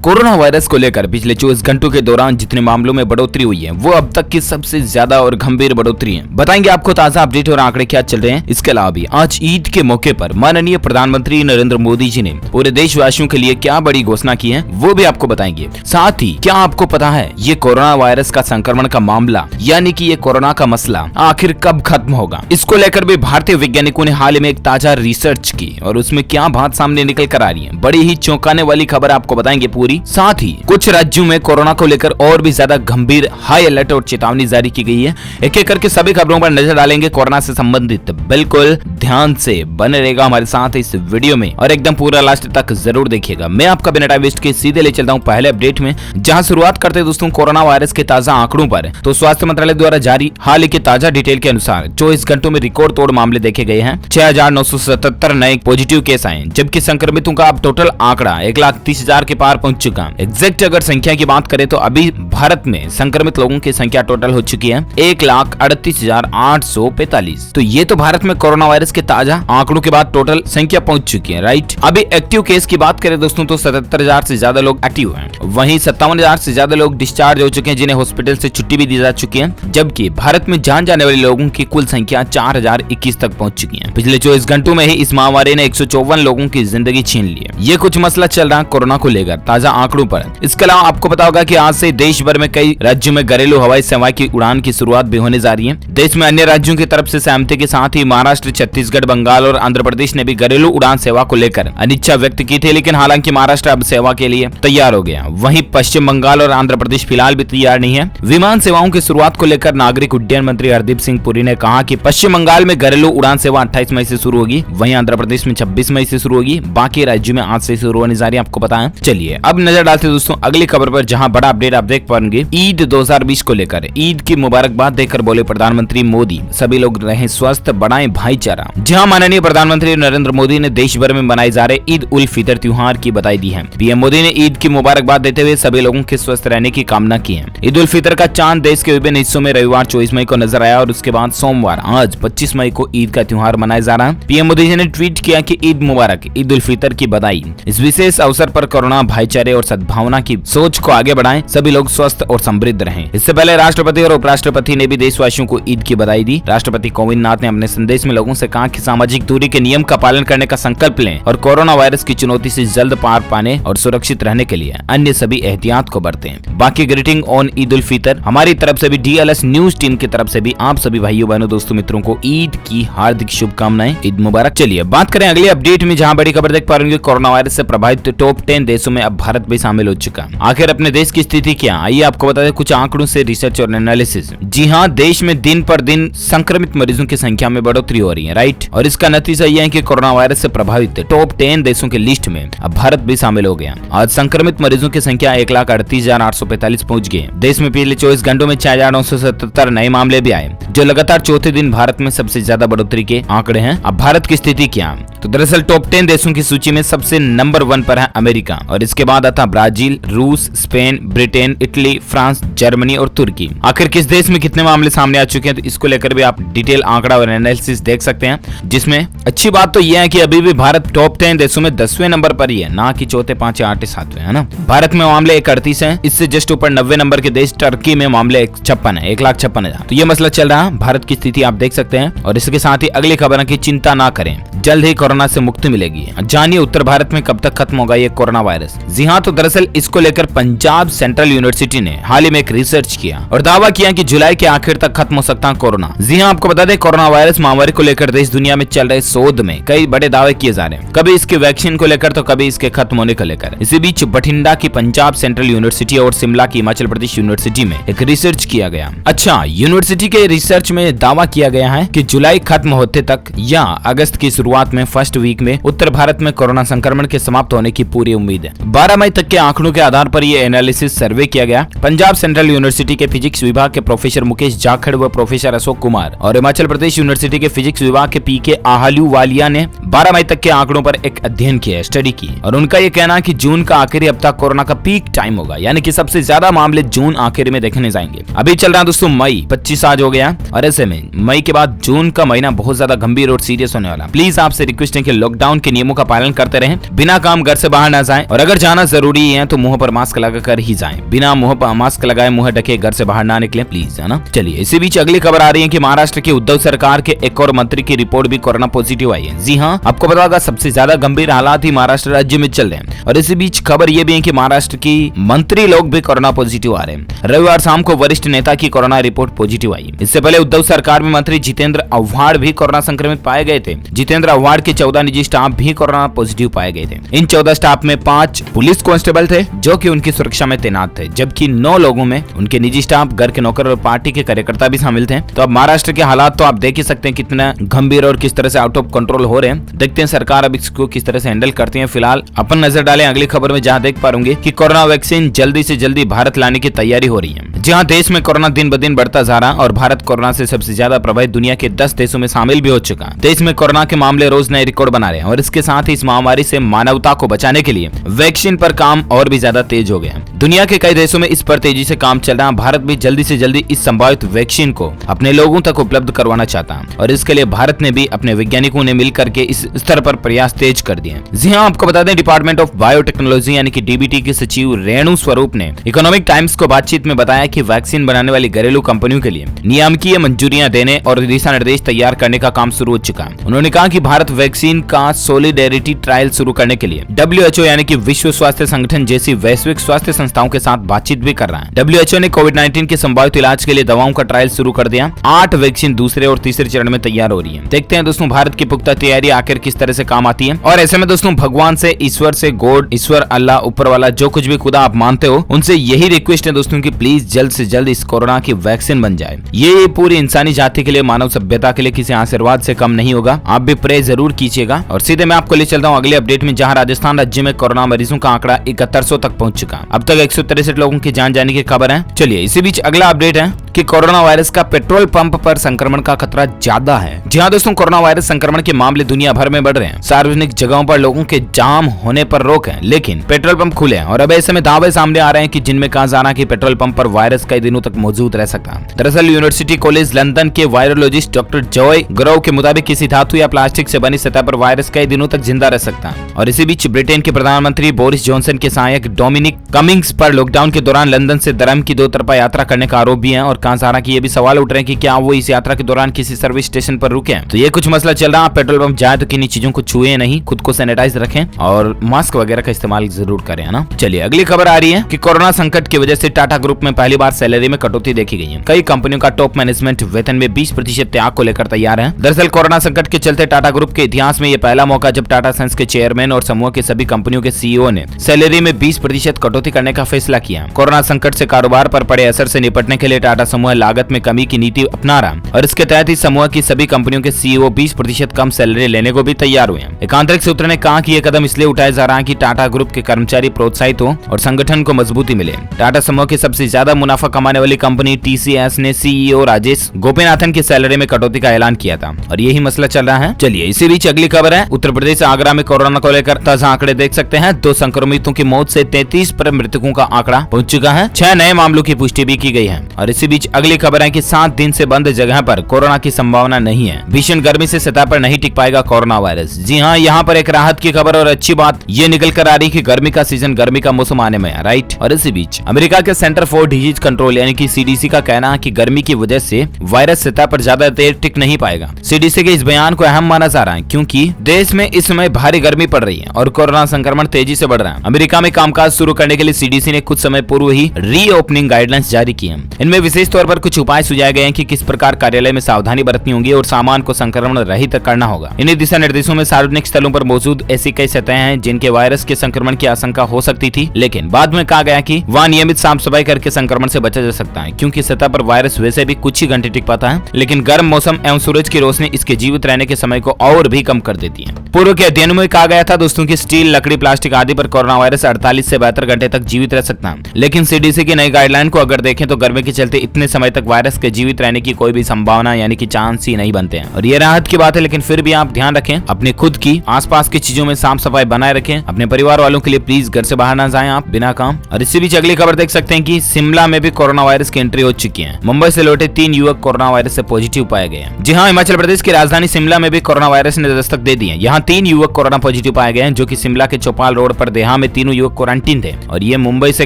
Corona virus को लेकर पिछले 24 घंटों के दौरान जितने मामलों में बढ़ोतरी हुई है वो अब तक की सबसे ज्यादा और गंभीर बढ़ोतरी है। बताएंगे आपको ताजा अपडेट और आंकड़े क्या चल रहे हैं। इसके अलावा भी आज ईद के मौके पर माननीय प्रधानमंत्री नरेंद्र मोदी जी ने पूरे देशवासियों के लिए क्या बड़ी घोषणा की है वो भी आपको बताएंगे। साथ ही क्या आपको पता है ये कोरोना वायरस का संक्रमण का मामला यानी कि ये कोरोना का मसला आखिर कब खत्म होगा, इसको लेकर भी भारतीय वैज्ञानिकों ने हाल ही में एक ताजा रिसर्च की और उसमें क्या बात सामने निकल कर आ रही है। बड़ी ही चौंकाने वाली खबर आपको बताएंगे पूरी। साथ ही कुछ राज्यों में कोरोना को लेकर और भी ज्यादा गंभीर हाई अलर्ट और चेतावनी जारी की गई है। एक एक करके सभी खबरों पर नजर डालेंगे कोरोना से संबंधित। बिल्कुल ध्यान से बने रहेगा हमारे साथ इस वीडियो में और एकदम पूरा लास्ट तक जरूर देखिएगा। मैं आपका बिना टाइम वेस्ट के सीधे ले चलता हूं पहले अपडेट में, जहां शुरुआत करते हैं दोस्तों कोरोना वायरस के ताजा आंकड़ों पर। तो स्वास्थ्य मंत्रालय द्वारा जारी हाल ही के ताजा डिटेल के अनुसार 24 घंटों में रिकॉर्ड तोड़ मामले देखे गए हैं। 6,977 नए पॉजिटिव केस आए, जबकि संक्रमितों का अब टोटल आंकड़ा 1,30,000 के पार पहुंच चुका। एग्जैक्ट अगर संख्या की बात करें तो अभी भारत में संक्रमित लोगों की संख्या टोटल हो चुकी है 1,38,845। तो ये तो भारत में कोरोना वायरस के ताजा आंकड़ों के बाद टोटल संख्या पहुंच चुकी है, राइट। अभी एक्टिव केस की बात करें दोस्तों तो 77,000 से ज्यादा लोग एक्टिव हैं। वहीं 57,000 से ज्यादा लोग डिस्चार्ज हो चुके हैं, जिन्हें हॉस्पिटल से छुट्टी भी दी जा चुकी है। जबकि भारत में जान जाने वाले लोगों की कुल संख्या 4,021 तक पहुंच चुकी है। पिछले 24 घंटों में ही इस महामारी ने 154 लोगों की जिंदगी छीन ली है। ये कुछ मसला चल रहा है कोरोना को लेकर ताजा आंकड़ों पर। इसके अलावा आपको पता होगा कि आज से देश भर में कई राज्यों में घरेलू हवाई सेवा की उड़ान की शुरुआत भी होने जा रही है। देश में अन्य राज्यों की तरफ से सहमति के साथ ही महाराष्ट्र, छत्तीसगढ़, बंगाल और आंध्र प्रदेश ने भी घरेलू उड़ान सेवा को लेकर अनिच्छा व्यक्त की थी, लेकिन हालांकि महाराष्ट्र अब सेवा के लिए तैयार हो गया। वहीं पश्चिम बंगाल और आंध्र प्रदेश फिलहाल भी तैयार नहीं है। विमान सेवाओं की शुरुआत को लेकर नागरिक उड्डयन मंत्री हरदीप सिंह पुरी ने कहा कि पश्चिम बंगाल में घरेलू उड़ान सेवा 28 मई से शुरू होगी, वहीं आंध्र प्रदेश में 26 मई से शुरू होगी, बाकी राज्यों में आज से शुरू होने जा रही है, आपको पता है। चलिए अब नजर डालते हैं दोस्तों अगली खबर पर, जहां बड़ा अपडेट आप देख पाएंगे ईद 2020 को लेकर। ईद की मुबारकबाद देकर बोले प्रधानमंत्री मोदी, सभी लोग रहें स्वस्थ, बढ़ाएं भाईचारा। जहां माननीय प्रधानमंत्री नरेंद्र मोदी ने देश भर में मनाए जा रहे ईद उल फितर त्योहार की बधाई दी है। पीएम मोदी ने ईद की मुबारकबाद देते हुए सभी लोगों के स्वस्थ रहने की कामना की है। ईद उल फितर का चांद देश के विभिन्न हिस्सों में रविवार 24 मई को नजर आया और उसके बाद सोमवार आज 25 मई को ईद का त्योहार मनाया जा रहा है। पीएम मोदी जी ने ट्वीट किया कि ईद मुबारक, ईद उल फितर की बधाई। इस विशेष अवसर पर कोरोना, भाईचारे और सद्भावना की सोच को आगे बढ़ाएं, सभी लोग स्वस्थ और समृद्ध रहें। इससे पहले राष्ट्रपति और उपराष्ट्रपति ने भी देशवासियों को ईद की बधाई दी। राष्ट्रपति कोविंद नाथ ने अपने संदेश में लोगों से कहा कि सामाजिक दूरी के नियम का पालन करने का संकल्प लें और कोरोना वायरस की चुनौती से जल्द पार पाने और सुरक्षित रहने के लिए अन्य सभी एहतियात को बरतें। बाकी ग्रीटिंग ऑन ईद उल फितर हमारी तरफ से भी, DLS न्यूज टीम की तरफ से भी आप सभी भाइयों बहनों दोस्तों मित्रों को ईद की हार्दिक शुभकामनाएं, ईद मुबारक। चलिए बात करें अगली अपडेट में, जहां बड़ी खबर देख पा रहे हैं कोरोना वायरस से प्रभावित टॉप 10 देशों में अब भारत भी शामिल हो चुका। आखिर अपने देश की स्थिति क्या, आइए आपको बता दें कुछ आंकड़ों से रिसर्च और एनालिसिस। जी हाँ, देश में दिन पर दिन संक्रमित मरीजों की संख्या में बढ़ोतरी हो रही है, राइट। और इसका नतीजा यह है कि कोरोना वायरस से प्रभावित टॉप 10 देशों की लिस्ट में अब भारत भी शामिल हो गया। आज संक्रमित मरीजों की संख्या 1,38,845 पहुंच गई। देश में पिछले 24 घंटों में 6,977 नए मामले भी आए, जो लगातार चौथे दिन भारत में सबसे ज्यादा बढ़ोतरी के आंकड़े हैं। अब भारत की स्थिति क्या, तो दरअसल टॉप 10 देशों की सूची में सबसे नंबर 1 पर है अमेरिका और इसके बाद आता ब्राजील, रूस, Spain, Britain, Italy, France, Germany और तुर्की। आखिर किस देश में कितने मामले सामने आ चुके हैं तो इसको लेकर भी आप डिटेल आंकड़ा और एनालिसिस देख सकते हैं। जिसमें अच्छी बात तो यह है कि अभी भी भारत टॉप 10 देशों में 10वें नंबर पर ही है, ना कि चौथे, 5, 8, 7वें, है ना। भारत में मामले 138 हैं, इससे जस्ट ऊपर 90 नंबर के देश टर्की में मामले 56 है, 1,56,000। तो ये मसला चल रहा है, भारत की स्थिति आप देख सकते हैं। और इसके साथ ही अगली खबर है कि चिंता ना करें, जल्द ही कोरोना से मुक्ति मिलेगी। जानिए उत्तर भारत में कब तक खत्म होगा ये कोरोना वायरस। जी हाँ, तो दरअसल इसको लेकर पंजाब सेंट्रल यूनिवर्सिटी ने हाल ही में एक रिसर्च किया और दावा किया कि जुलाई के आखिर तक खत्म हो सकता है कोरोना। जी हाँ, आपको बता दें कोरोना वायरस महामारी को लेकर देश दुनिया में चल रहे शोध में कई बड़े दावे किए जा रहे हैं, कभी इसके वैक्सीन को लेकर तो कभी इसके खत्म होने को लेकर। इसी बीच बठिंडा की पंजाब सेंट्रल यूनिवर्सिटी और शिमला की हिमाचल प्रदेश यूनिवर्सिटी में एक रिसर्च किया गया। अच्छा, यूनिवर्सिटी के रिसर्च में दावा किया गया है कि जुलाई खत्म होते तक या अगस्त की शुरुआत में फर्स्ट वीक में उत्तर भारत में कोरोना संक्रमण के समाप्त होने की पूरी उम्मीद है। 12 मई तक के आंकड़ों के आधार पर यह एनालिसिस सर्वे किया गया। पंजाब सेंट्रल यूनिवर्सिटी के फिजिक्स विभाग के प्रोफेसर मुकेश जाखड़ व प्रोफेसर अशोक कुमार और हिमाचल प्रदेश यूनिवर्सिटी के फिजिक्स विभाग के PK आहलूवालिया ने 12 मई तक के आंकड़ों पर एक अध्ययन किया, स्टडी की। और उनका यह कहना है कि जून का आखिरी हफ्ता कोरोना का पीक टाइम होगा, यानी कि सबसे ज्यादा मामले जून आखिर में देखने जाएंगे। अभी चल रहा है दोस्तों मई, 25 आज हो गया और ऐसे में मई के बाद जून का महीना बहुत ज्यादा गंभीर और सीरियस होने वाला। प्लीज आपसे रिक्वेस्ट है कि लॉकडाउन के नियमों का पालन करते रहें, बिना काम घर से बाहर ना जाएं और अगर जाना जरूरी है तो मुंह पर मास्क लगाकर ही जाएं, बिना मुंह पर मास्क लगाए मुंह ढके घर से बाहर ना निकलें प्लीज, है ना। चलिए इसी बीच अगली खबर आ रही है कि महाराष्ट्र की उद्धव सरकार के एक और मंत्री की रिपोर्ट भी कोरोना पॉजिटिव आई है। जी हाँ, आपको पता होगा सबसे ज्यादा गंभीर हालात ही महाराष्ट्र राज्य में चल रहे हैं। और इसी बीच खबर यह भी है कि महाराष्ट्र की मंत्री लोग भी कोरोना पॉजिटिव आ रहे हैं। रविवार शाम को वरिष्ठ नेता की कोरोना रिपोर्ट पॉजिटिव आई। इससे पहले उद्धव सरकार में मंत्री जितेंद्र आव्हाड भी कोरोना संक्रमित पाए गए थे। जितेंद्र आव्हाड के 14 निजी स्टाफ भी कोरोना पॉजिटिव पाए गए थे। इन 14 स्टाफ में 5 पुलिस कांस्टेबल थे जो कि उनकी सुरक्षा में तैनात थे, जबकि 9 लोगों में उनके निजी स्टाफ, घर के नौकर और पार्टी के कार्यकर्ता भी शामिल थे। तो अब महाराष्ट्र के हालात तो आप देख ही सकते हैं कितना गंभीर और किस तरह से आउट ऑफ कंट्रोल हो रहे हैं। देखते हैं सरकार अब इसको किस तरह से हैंडल करती है। फिलहाल अपन नजर डालें अगली खबर में, जहां देख पाएंगे कि कोरोना वैक्सीन जल्दी से जल्दी भारत लाने की तैयारी हो रही है। जहां देश में कोरोना दिन ब दिन बढ़ता जा रहा और भारत कोरोना से सबसे ज्यादा प्रभावित दुनिया के 10 देशों में शामिल भी हो चुका। देश में कोरोना के मामले रोज नए रिकॉर्ड बना रहे हैं और इसके साथ ही इस महामारी से मानवता को बचाने के लिए वैक्सीन पर काम और भी ज्यादा तेज हो गया। दुनिया के कई देशों में इस पर तेजी से काम चल रहा। भारत भी जल्दी से जल्दी इस संभावित वैक्सीन को अपने लोगों तक उपलब्ध करवाना चाहता और इसके लिए भारत ने भी अपने वैज्ञानिकों ने मिलकर के इस स्तर पर प्रयास तेज कर दिए। जी हाँ, आपको बता दें डिपार्टमेंट ऑफ बायोटेक्नोलॉजी यानी कि डीबीटी के सचिव रेणु स्वरूप ने इकोनॉमिक टाइम्स को बातचीत में बताया कि वैक्सीन बनाने वाली घरेलू कंपनियों के लिए नियामकीय मंजूरियां देने और दिशा निर्देश तैयार करने का काम शुरू हो चुका है। उन्होंने कहा कि भारत वैक्सीन का सॉलिडेरिटी ट्रायल शुरू करने के लिए WHO यानी कि विश्व स्वास्थ्य संगठन जैसी वैश्विक स्वास्थ्य संस्थाओं के साथ बातचीत भी कर रहा है। WHO ने कोविड-19 के संभावित इलाज के लिए दवाओं का ट्रायल शुरू कर दिया। 8 वैक्सीन दूसरे और तीसरे चरण में तैयार हो रही है। देखते हैं दोस्तों भारत की पुख्ता तैयारी आखिर किस तरह से काम आती है। और ऐसे में दोस्तों भगवान से, ईश्वर से, गॉड, ईश्वर, अल्लाह, ऊपर वाला, जो कुछ भी खुदा आप मानते हो, उनसे यही रिक्वेस्ट है दोस्तों कि प्लीज जल्द से जल्द इस कोरोना की वैक्सीन बन जाए। ये पूरी इंसानी जाति के लिए, मानव सभ्यता के लिए किसी आशीर्वाद से कम नहीं होगा। आप भी प्रे जरूर कीजिएगा। और सीधे मैं आपको ले चलता हूँ अगले अपडेट में, जहाँ राजस्थान राज्य में कोरोना मरीजों का आंकड़ा 7100 तक पहुंच चुका। अब तक 163 लोगों की जान जाने की खबर है। चलिए इसी बीच अगला अपडेट है कि कोरोना वायरस का पेट्रोल पंप पर संक्रमण का खतरा ज्यादा है। जी हाँ दोस्तों, कोरोना वायरस संक्रमण के मामले दुनिया भर में बढ़ रहे हैं। सार्वजनिक जगहों पर लोगों के जाम होने पर रोक है, लेकिन पेट्रोल पंप खुले हैं। और अब ऐसे में दावे सामने आ रहे हैं कि जिनमें कहा जा रहा है कि पेट्रोल पंप पर वायरस कई दिनों तक मौजूद रह सकता है। दरअसल यूनिवर्सिटी कॉलेज लंदन के वायरोलॉजिस्ट डॉक्टर जॉय ग्रोव के मुताबिक किसी धातु या प्लास्टिक से बनी सतह पर वायरस कई दिनों तक जिंदा रह सकता है। और इसी बीच ब्रिटेन के प्रधानमंत्री बोरिस जॉनसन के सहायक डोमिनिक कमिंग्स पर लॉकडाउन के दौरान लंदन से दरहम की 2 तरफा यात्रा करने का आरोप भी है। और कहा जा रहा है कि ये भी सवाल उठ रहे हैं कि क्या वो इस यात्रा के दौरान किसी सर्विस स्टेशन पर रुके हैं। तो ये कुछ मसला चल रहा है। पेट्रोल पंप जाए तो किन्हीं चीजों को छुए नहीं, खुद को सैनिटाइज रखें और मास्क वगैरह का इस्तेमाल जरूर करें, है ना। चलिए अगली खबर आ रही है कि कोरोना संकट की वजह से टाटा ग्रुप में पहली बार सैलरी में कटौती देखी गई है। कई कंपनियों का टॉप मैनेजमेंट वेतन में 20% त्याग को लेकर तैयार है। दरअसल कोरोना संकट के चलते टाटा ग्रुप के इतिहास में ये पहला मौका जब टाटा सन्स के चेयरमैन और समूह के सभी कंपनियों के CEO ने सैलरी में 20% कटौती करने का फैसला किया। कोरोना संकट से कारोबार पर पड़े असर से निपटने के लिए टाटा समूह लागत में कमी की नीति अपना रहा और इसके तहत ही समूह की सभी कंपनियों के CEO 20% कम सैलरी लेने को भी तैयार हुए। एक आंतरिक सूत्र ने कहा कि यह कदम इसलिए उठाया जा रहा है कि टाटा ग्रुप के कर्मचारी प्रोत्साहित हो और संगठन को मजबूती मिले। टाटा समूह की सबसे ज्यादा मुनाफा कमाने वाली कंपनी TCS ने CEO राजेश गोपीनाथन की सैलरी में कटौती का ऐलान किया था और यही मसला चल रहा है। चलिए इसी बीच अगली खबर है, उत्तर प्रदेश आगरा में कोरोना को लेकर ताजा आंकड़े देख सकते हैं। 2 संक्रमितों की मौत से 33 पर मृतकों का आंकड़ा पहुंच चुका है। 6 नए मामलों की पुष्टि भी की गई है। और इसी बीच अगली खबर है कि 7 दिन से बंद जगह पर कोरोना की संभावना नहीं है। भीषण गर्मी से सतह पर नहीं टिक पाएगा कोरोना वायरस। जी हाँ, यहाँ पर एक राहत की खबर और अच्छी बात ये निकल कर आ रही कि गर्मी का सीजन, गर्मी का मौसम आने में है, राइट। और इसी बीच अमेरिका के सेंटर फॉर डिजीज कंट्रोल यानी कि CDC का कहना है कि गर्मी की वजह से वायरस सतह पर ज्यादा देर टिक नहीं पाएगा। CDC के इस बयान को अहम माना जा रहा है क्योंकि देश में इस समय भारी गर्मी पड़ रही है और कोरोना संक्रमण तेजी से बढ़ रहा है। अमेरिका में कामकाज शुरू करने के लिए CDC ने कुछ समय पूर्व ही रीओपनिंग गाइडलाइंस जारी की है। इनमें विशेष तौर पर कुछ उपाय सुझाए गए हैं कि किस प्रकार कार्यालय में सावधानी बरतनी होगी और सामान को संक्रमण रहित करना होगा। इन्हीं दिशा निर्देशों में सार्वजनिक स्थलों पर मौजूद ऐसी कई सतहें हैं जिनके वायरस के संक्रमण की आशंका हो सकती थी, लेकिन बाद में कहा गया कि वहां नियमित साफ सफाई करके संक्रमण से बचा जा सकता है क्योंकि सतह पर वायरस वैसे भी कुछ ही घंटे टिक पाता है, लेकिन गर्म मौसम एवं सूरज की रोशनी इसके जीवित रहने के समय को और भी कम कर देती है। पूर्व के अध्ययनों में कहा गया था दोस्तों की स्टील, लकड़ी, प्लास्टिक आदि पर कोरोना वायरस 48 से 72 घंटे तक जीवित रह सकता है, लेकिन CDC की नई गाइडलाइन को अगर देखें तो गर्मी के चलते इतनी इतने समय तक वायरस के जीवित रहने की कोई भी संभावना यानी कि चांस ही नहीं बनते हैं। और ये राहत की बात है, लेकिन फिर भी आप ध्यान रखें, अपने खुद की आसपास की चीजों में साफ सफाई बनाए रखें। अपने परिवार वालों के लिए प्लीज घर से बाहर ना जाएं आप बिना काम। और इससे बीच अगली खबर देख सकते हैं कि शिमला में भी कोरोना वायरस की एंट्री हो चुकी है। मुंबई से लौटे 3 युवक कोरोना वायरस से पॉजिटिव पाए गए हैं। जी हाँ, हिमाचल प्रदेश की राजधानी शिमला में भी कोरोना वायरस ने दस्तक दे दी है। यहाँ 3 युवक कोरोना पॉजिटिव पाए गए हैं, जो कि शिमला के चौपाल रोड पर देहा में तीनों युवक क्वारंटीन थे और ये मुंबई से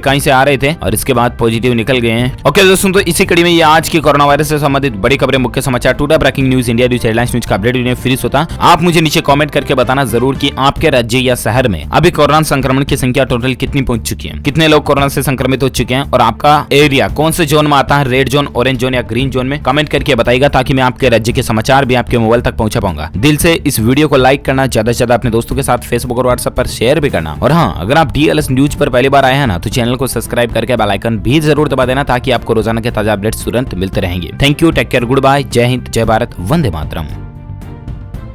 कहीं से आ रहे थे और इसके बाद पॉजिटिव निकल गए हैं। ओके दोस्तों, तो इसी कड़ी में ये आज की कोरोना वायरस से संबंधित बड़ी खबरें, मुख्य समाचार, today breaking news, India news, headlines news का अपडेट वीडियो फ्री होता। आप मुझे नीचे कमेंट करके बताना जरूर कि आपके राज्य या शहर में अभी कोरोना संक्रमण की संख्या टोटल कितनी पहुंच चुकी है, कितने लोग कोरोना से संक्रमित हो चुके हैं और आपका एरिया कौन से जोन में आता है, रेड जोन, ऑरेंज जोन या ग्रीन जोन में। कमेंट करके बताइएगा ताकि मैं आपके राज्य के समाचार भी आपके मोबाइल तक पहुंचा पाऊंगा। दिल से इस वीडियो को लाइक करना, ज्यादा से ज्यादा अपने दोस्तों के साथ फेसबुक और व्हाट्सएप पर शेयर भी करना। और हाँ, अगर आप DLS न्यूज पर पहली बार आए हैं ना, तो चैनल को सब्सक्राइब करके बेल आइकन भी जरूर दबा देना ताकि आपको रोजाना के ताजा अपडेट्स तुरंत मिलते रहेंगे। Thank you, take care, good bye, Jai Hind, जय भारत, वंदे मातरम।